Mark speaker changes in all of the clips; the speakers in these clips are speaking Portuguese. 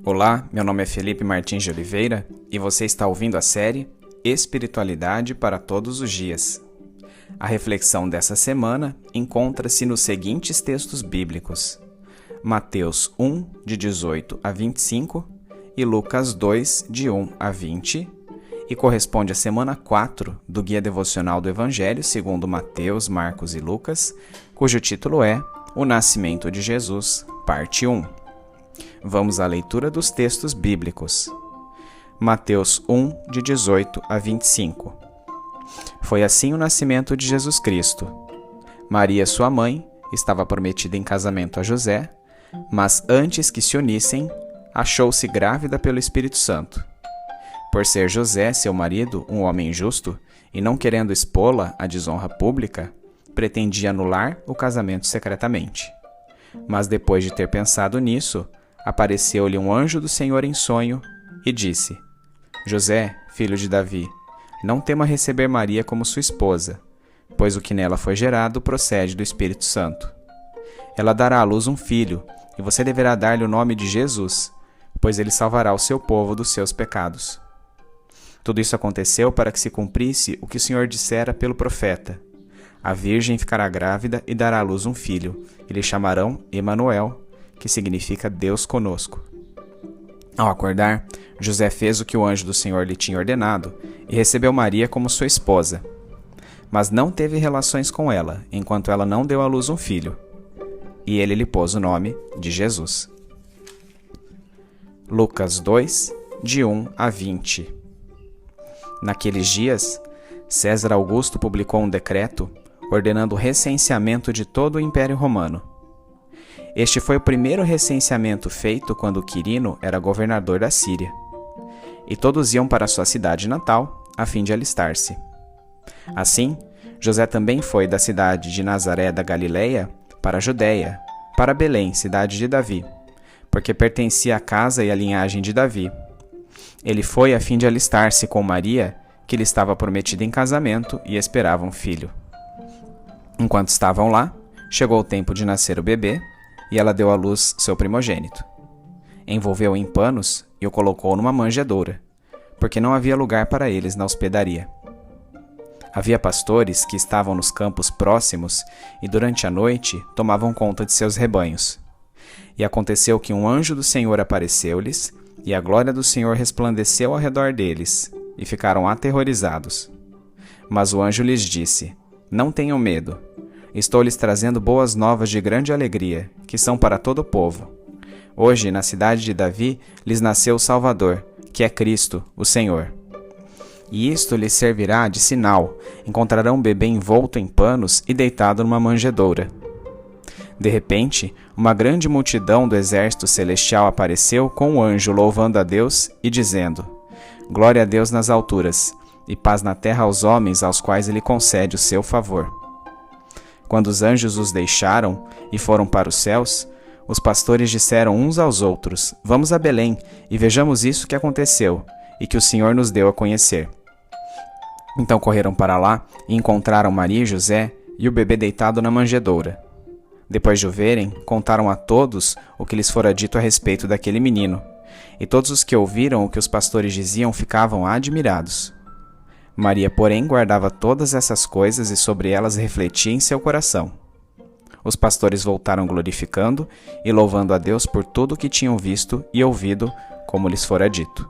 Speaker 1: Olá, meu nome é Felipe Martins de Oliveira e você está ouvindo a série Espiritualidade para Todos os Dias. A reflexão dessa semana encontra-se nos seguintes textos bíblicos: Mateus 1, de 18 a 25 e Lucas 2, de 1 a 20, e corresponde à semana 4 do Guia Devocional do Evangelho segundo Mateus, Marcos e Lucas, cujo título é O Nascimento de Jesus, parte 1. Vamos à leitura dos textos bíblicos. Mateus 1, de 18 a 25. Foi assim o nascimento de Jesus Cristo. Maria, sua mãe, estava prometida em casamento a José, mas antes que se unissem, achou-se grávida pelo Espírito Santo. Por ser José, seu marido, um homem justo, e não querendo expô-la à desonra pública, pretendia anular o casamento secretamente. Mas depois de ter pensado nisso, apareceu-lhe um anjo do Senhor em sonho e disse: José, filho de Davi, não tema receber Maria como sua esposa, pois o que nela foi gerado procede do Espírito Santo. Ela dará à luz um filho, e você deverá dar-lhe o nome de Jesus, pois ele salvará o seu povo dos seus pecados. Tudo isso aconteceu para que se cumprisse o que o Senhor dissera pelo profeta: a virgem ficará grávida e dará à luz um filho, e lhe chamarão Emanuel, que significa Deus conosco. Ao acordar, José fez o que o anjo do Senhor lhe tinha ordenado e recebeu Maria como sua esposa. Mas não teve relações com ela, enquanto ela não deu à luz um filho. E ele lhe pôs o nome de Jesus. Lucas 2, de 1 a 20. Naqueles dias, César Augusto publicou um decreto ordenando o recenseamento de todo o Império Romano. Este foi o primeiro recenseamento feito quando Quirino era governador da Síria. E todos iam para sua cidade natal, a fim de alistar-se. Assim, José também foi da cidade de Nazaré da Galileia para a Judéia, para Belém, cidade de Davi, porque pertencia à casa e à linhagem de Davi. Ele foi a fim de alistar-se com Maria, que lhe estava prometida em casamento e esperava um filho. Enquanto estavam lá, chegou o tempo de nascer o bebê, e ela deu à luz seu primogênito. Envolveu-o em panos e o colocou numa manjedoura, porque não havia lugar para eles na hospedaria. Havia pastores que estavam nos campos próximos e durante a noite tomavam conta de seus rebanhos. E aconteceu que um anjo do Senhor apareceu-lhes, e a glória do Senhor resplandeceu ao redor deles, e ficaram aterrorizados. Mas o anjo lhes disse: Não tenham medo. Estou lhes trazendo boas novas de grande alegria, que são para todo o povo. Hoje, na cidade de Davi, lhes nasceu o Salvador, que é Cristo, o Senhor. E isto lhes servirá de sinal: encontrarão um bebê envolto em panos e deitado numa manjedoura. De repente, uma grande multidão do exército celestial apareceu com o anjo louvando a Deus e dizendo: Glória a Deus nas alturas, e paz na terra aos homens aos quais ele concede o seu favor. Quando os anjos os deixaram e foram para os céus, os pastores disseram uns aos outros: Vamos a Belém e vejamos isso que aconteceu e que o Senhor nos deu a conhecer. Então correram para lá e encontraram Maria e José e o bebê deitado na manjedoura. Depois de o verem, contaram a todos o que lhes fora dito a respeito daquele menino, e todos os que ouviram o que os pastores diziam ficavam admirados. Maria, porém, guardava todas essas coisas e sobre elas refletia em seu coração. Os pastores voltaram glorificando e louvando a Deus por tudo o que tinham visto e ouvido, como lhes fora dito.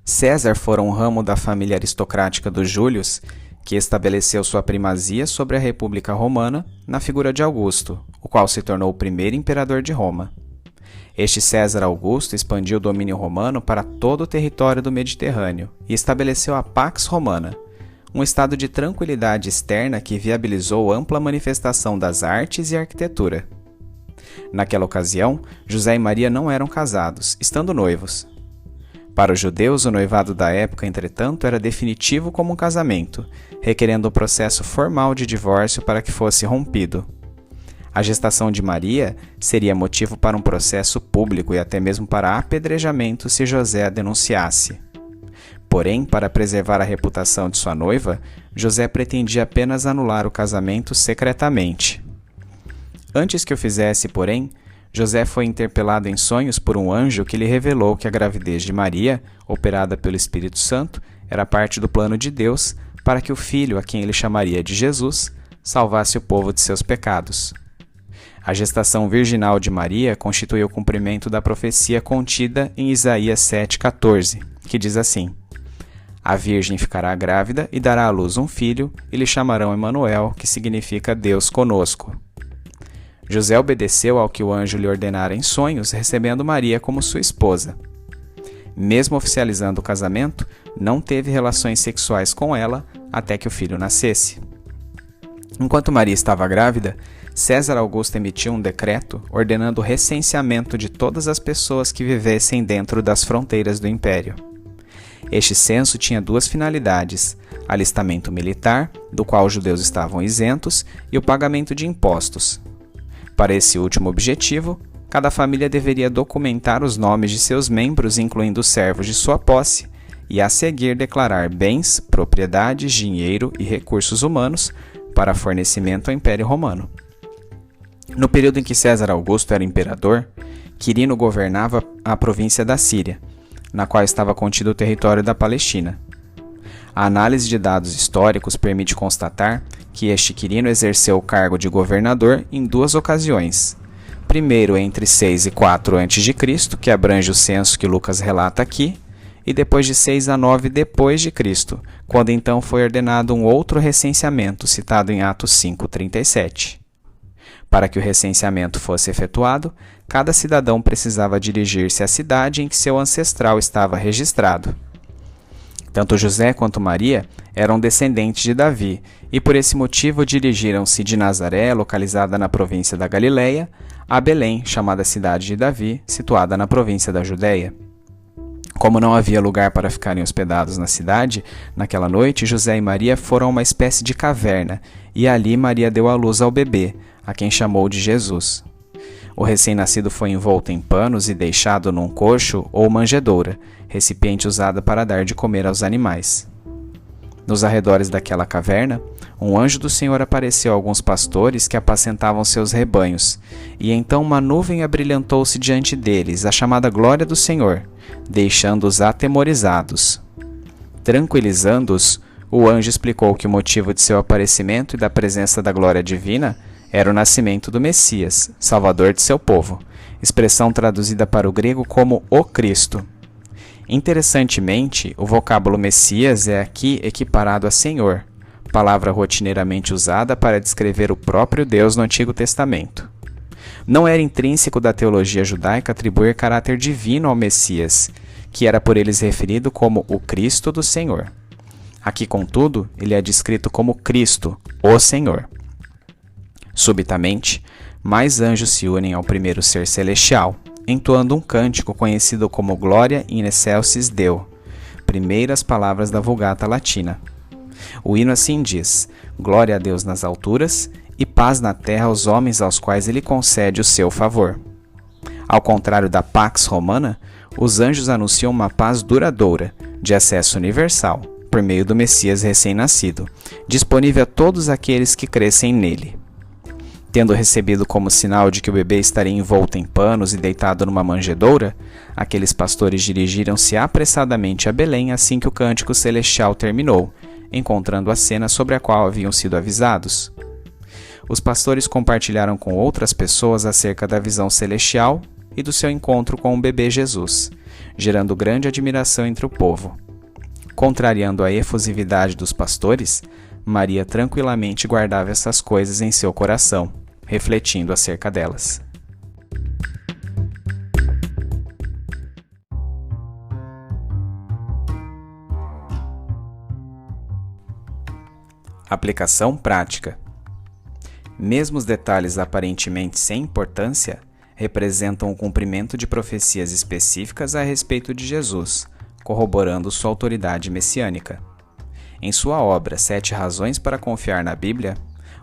Speaker 1: César fora um ramo da família aristocrática dos Júlios, que estabeleceu sua primazia sobre a República Romana na figura de Augusto, o qual se tornou o primeiro imperador de Roma. Este César Augusto expandiu o domínio romano para todo o território do Mediterrâneo e estabeleceu a Pax Romana, um estado de tranquilidade externa que viabilizou ampla manifestação das artes e arquitetura. Naquela ocasião, José e Maria não eram casados, estando noivos. Para os judeus, o noivado da época, entretanto, era definitivo como um casamento, requerendo um processo formal de divórcio para que fosse rompido. A gestação de Maria seria motivo para um processo público e até mesmo para apedrejamento se José a denunciasse. Porém, para preservar a reputação de sua noiva, José pretendia apenas anular o casamento secretamente. Antes que o fizesse, porém, José foi interpelado em sonhos por um anjo que lhe revelou que a gravidez de Maria, operada pelo Espírito Santo, era parte do plano de Deus para que o filho, a quem ele chamaria de Jesus, salvasse o povo de seus pecados. A gestação virginal de Maria constituiu o cumprimento da profecia contida em Isaías 7,14, que diz assim: A virgem ficará grávida e dará à luz um filho, e lhe chamarão Emanuel, que significa Deus conosco. José obedeceu ao que o anjo lhe ordenara em sonhos, recebendo Maria como sua esposa. Mesmo oficializando o casamento, não teve relações sexuais com ela até que o filho nascesse. Enquanto Maria estava grávida, César Augusto emitiu um decreto ordenando o recenseamento de todas as pessoas que vivessem dentro das fronteiras do império. Este censo tinha duas finalidades: alistamento militar, do qual os judeus estavam isentos, e o pagamento de impostos. Para esse último objetivo, cada família deveria documentar os nomes de seus membros, incluindo os servos de sua posse, e a seguir declarar bens, propriedades, dinheiro e recursos humanos para fornecimento ao Império Romano. No período em que César Augusto era imperador, Quirino governava a província da Síria, na qual estava contido o território da Palestina. A análise de dados históricos permite constatar que este Quirino exerceu o cargo de governador em duas ocasiões. Primeiro entre 6 e 4 a.C., que abrange o censo que Lucas relata aqui, e depois de 6 a 9 depois de Cristo, quando então foi ordenado um outro recenseamento, citado em Atos 5:37. Para que o recenseamento fosse efetuado, cada cidadão precisava dirigir-se à cidade em que seu ancestral estava registrado. Tanto José quanto Maria eram descendentes de Davi, e por esse motivo dirigiram-se de Nazaré, localizada na província da Galileia, a Belém, chamada cidade de Davi, situada na província da Judéia. Como não havia lugar para ficarem hospedados na cidade, naquela noite José e Maria foram a uma espécie de caverna, e ali Maria deu à luz ao bebê, a quem chamou de Jesus. O recém-nascido foi envolto em panos e deixado num coxo ou manjedoura, recipiente usado para dar de comer aos animais. Nos arredores daquela caverna, um anjo do Senhor apareceu a alguns pastores que apacentavam seus rebanhos, e então uma nuvem abrilhantou-se diante deles, a chamada glória do Senhor, deixando-os atemorizados. Tranquilizando-os, o anjo explicou que o motivo de seu aparecimento e da presença da glória divina era o nascimento do Messias, salvador de seu povo, expressão traduzida para o grego como o Cristo. Interessantemente, o vocábulo Messias é aqui equiparado a Senhor, palavra rotineiramente usada para descrever o próprio Deus no Antigo Testamento. Não era intrínseco da teologia judaica atribuir caráter divino ao Messias, que era por eles referido como o Cristo do Senhor. Aqui, contudo, ele é descrito como Cristo, o Senhor. Subitamente, mais anjos se unem ao primeiro ser celestial, entoando um cântico conhecido como Gloria in excelsis Deo, primeiras palavras da Vulgata Latina. O hino assim diz: Glória a Deus nas alturas e paz na terra aos homens aos quais ele concede o seu favor. Ao contrário da Pax Romana, os anjos anunciam uma paz duradoura, de acesso universal, por meio do Messias recém-nascido, disponível a todos aqueles que crescem nele. Tendo recebido como sinal de que o bebê estaria envolto em panos e deitado numa manjedoura, aqueles pastores dirigiram-se apressadamente a Belém assim que o cântico celestial terminou, encontrando a cena sobre a qual haviam sido avisados. Os pastores compartilharam com outras pessoas acerca da visão celestial e do seu encontro com o bebê Jesus, gerando grande admiração entre o povo. Contrariando a efusividade dos pastores, Maria tranquilamente guardava essas coisas em seu coração, refletindo acerca delas. Aplicação prática. Mesmo os detalhes aparentemente sem importância representam o cumprimento de profecias específicas a respeito de Jesus, corroborando sua autoridade messiânica. Em sua obra 7 Razões para Confiar na Bíblia,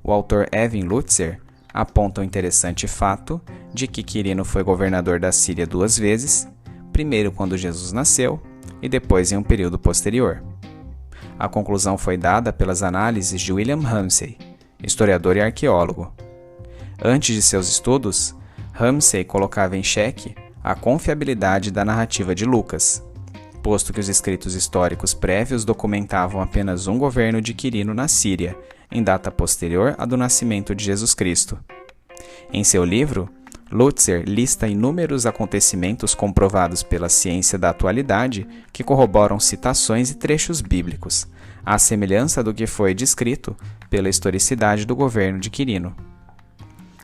Speaker 1: o autor Evan Lutzer aponta o interessante fato de que Quirino foi governador da Síria 2 vezes, primeiro quando Jesus nasceu e depois em um período posterior. A conclusão foi dada pelas análises de William Ramsay, historiador e arqueólogo. Antes de seus estudos, Ramsay colocava em xeque a confiabilidade da narrativa de Lucas, posto que os escritos históricos prévios documentavam apenas um governo de Quirino na Síria, em data posterior à do nascimento de Jesus Cristo. Em seu livro, Lutzer lista inúmeros acontecimentos comprovados pela ciência da atualidade que corroboram citações e trechos bíblicos, à semelhança do que foi descrito pela historicidade do governo de Quirino.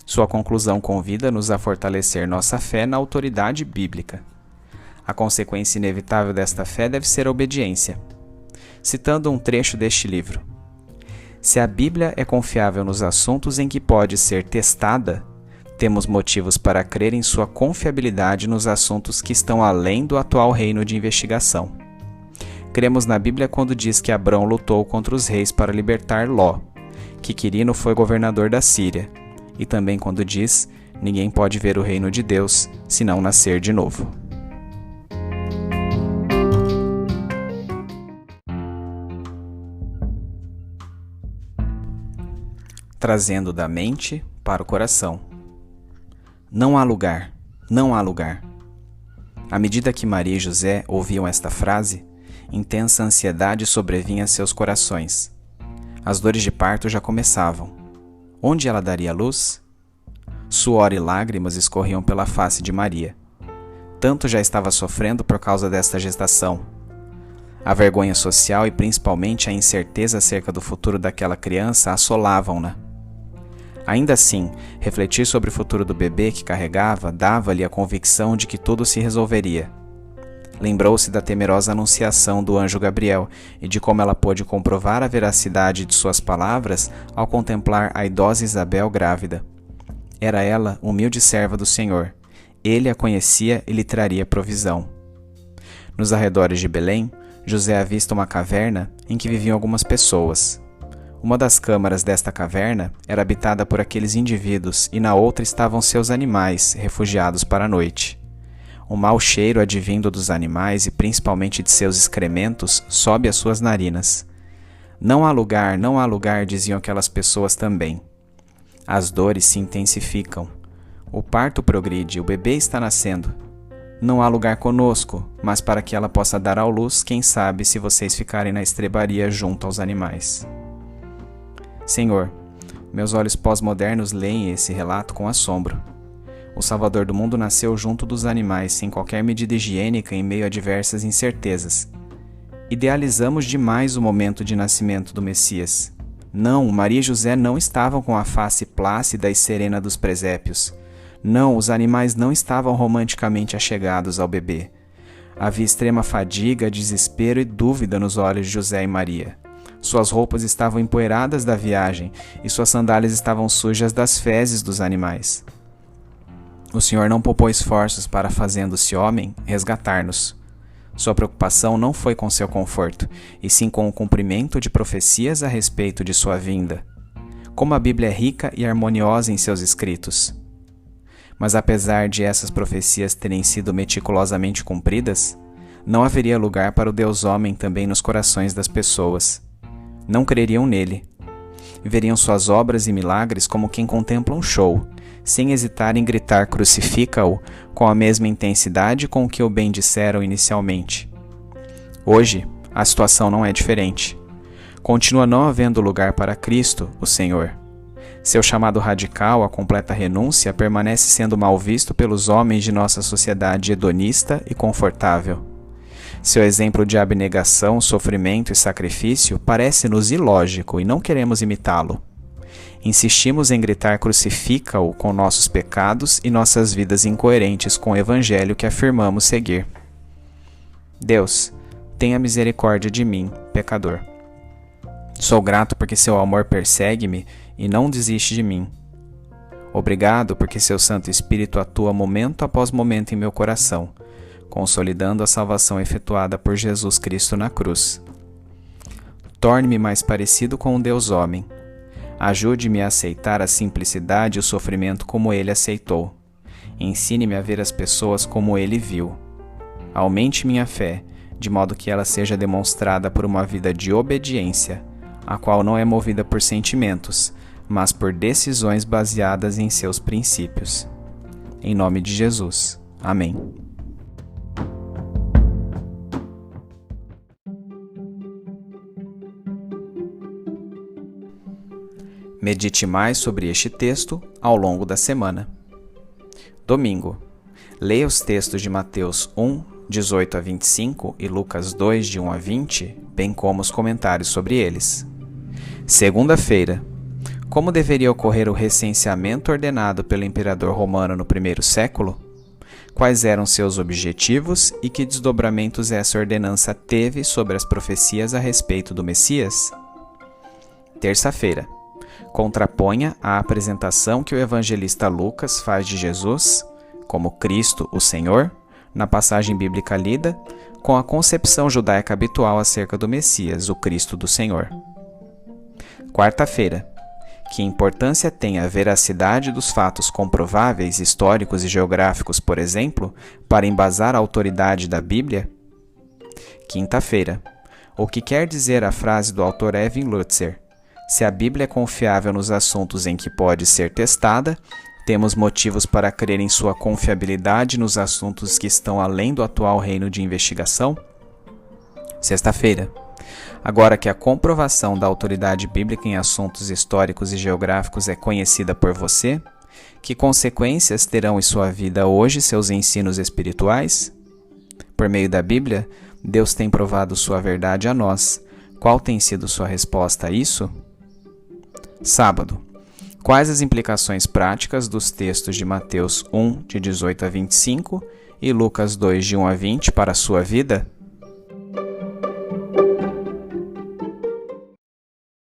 Speaker 1: Sua conclusão convida-nos a fortalecer nossa fé na autoridade bíblica. A consequência inevitável desta fé deve ser a obediência. Citando um trecho deste livro: se a Bíblia é confiável nos assuntos em que pode ser testada, temos motivos para crer em sua confiabilidade nos assuntos que estão além do atual reino de investigação. Cremos na Bíblia quando diz que Abrão lutou contra os reis para libertar Ló, que Quirino foi governador da Síria, e também quando diz: ninguém pode ver o reino de Deus se não nascer de novo. Trazendo da mente para o coração. Não há lugar, não há lugar. À medida que Maria e José ouviam esta frase, intensa ansiedade sobrevinha a seus corações. As dores de parto já começavam. Onde ela daria luz? Suor e lágrimas escorriam pela face de Maria. Tanto já estava sofrendo por causa desta gestação. A vergonha social e principalmente a incerteza acerca do futuro daquela criança assolavam-na. Ainda assim, refletir sobre o futuro do bebê que carregava dava-lhe a convicção de que tudo se resolveria. Lembrou-se da temerosa anunciação do anjo Gabriel e de como ela pôde comprovar a veracidade de suas palavras ao contemplar a idosa Isabel grávida. Era ela humilde serva do Senhor. Ele a conhecia e lhe traria provisão. Nos arredores de Belém, José avista uma caverna em que viviam algumas pessoas. Uma das câmaras desta caverna era habitada por aqueles indivíduos e na outra estavam seus animais, refugiados para a noite. O mau cheiro advindo dos animais e principalmente de seus excrementos sobe às suas narinas. Não há lugar, diziam aquelas pessoas também. As dores se intensificam. O parto progride, o bebê está nascendo. Não há lugar conosco, mas para que ela possa dar à luz, quem sabe se vocês ficarem na estrebaria junto aos animais. Senhor, meus olhos pós-modernos leem esse relato com assombro. O Salvador do mundo nasceu junto dos animais, sem qualquer medida higiênica em meio a diversas incertezas. Idealizamos demais o momento de nascimento do Messias. Não, Maria e José não estavam com a face plácida e serena dos presépios. Não, os animais não estavam romanticamente achegados ao bebê. Havia extrema fadiga, desespero e dúvida nos olhos de José e Maria. Suas roupas estavam empoeiradas da viagem e suas sandálias estavam sujas das fezes dos animais. O Senhor não poupou esforços para, fazendo-se homem, resgatar-nos. Sua preocupação não foi com seu conforto, e sim com o cumprimento de profecias a respeito de sua vinda. Como a Bíblia é rica e harmoniosa em seus escritos. Mas apesar de essas profecias terem sido meticulosamente cumpridas, não haveria lugar para o Deus homem também nos corações das pessoas. Não creriam nele. Veriam suas obras e milagres como quem contempla um show, sem hesitar em gritar crucifica-o com a mesma intensidade com que o bendisseram inicialmente. Hoje, a situação não é diferente. Continua não havendo lugar para Cristo, o Senhor. Seu chamado radical, a completa renúncia, permanece sendo mal visto pelos homens de nossa sociedade hedonista e confortável. Seu exemplo de abnegação, sofrimento e sacrifício parece-nos ilógico e não queremos imitá-lo. Insistimos em gritar crucifica-o com nossos pecados e nossas vidas incoerentes com o evangelho que afirmamos seguir. Deus, tenha misericórdia de mim, pecador. Sou grato porque seu amor persegue-me e não desiste de mim. Obrigado porque seu Santo Espírito atua momento após momento em meu coração, consolidando a salvação efetuada por Jesus Cristo na cruz. Torne-me mais parecido com um Deus homem. Ajude-me a aceitar a simplicidade e o sofrimento como ele aceitou. Ensine-me a ver as pessoas como ele viu. Aumente minha fé, de modo que ela seja demonstrada por uma vida de obediência, a qual não é movida por sentimentos, mas por decisões baseadas em seus princípios. Em nome de Jesus. Amém. Medite mais sobre este texto ao longo da semana. Domingo. Leia os textos de Mateus 1, 18 a 25 e Lucas 2, de 1 a 20, bem como os comentários sobre eles. Segunda-feira. Como deveria ocorrer o recenseamento ordenado pelo imperador romano no primeiro século? Quais eram seus objetivos e que desdobramentos essa ordenança teve sobre as profecias a respeito do Messias? Terça-feira. Contraponha a apresentação que o evangelista Lucas faz de Jesus, como Cristo, o Senhor, na passagem bíblica lida, com a concepção judaica habitual acerca do Messias, o Cristo do Senhor. Quarta-feira. Que importância tem a veracidade dos fatos comprováveis, históricos e geográficos, por exemplo, para embasar a autoridade da Bíblia? Quinta-feira. O que quer dizer a frase do autor Erwin Lutzer? Se a Bíblia é confiável nos assuntos em que pode ser testada, temos motivos para crer em sua confiabilidade nos assuntos que estão além do atual reino de investigação? Sexta-feira. Agora que a comprovação da autoridade bíblica em assuntos históricos e geográficos é conhecida por você, que consequências terão em sua vida hoje seus ensinos espirituais? Por meio da Bíblia, Deus tem provado sua verdade a nós. Qual tem sido sua resposta a isso? Sábado. Quais as implicações práticas dos textos de Mateus 1, de 18 a 25 e Lucas 2, de 1 a 20 para a sua vida?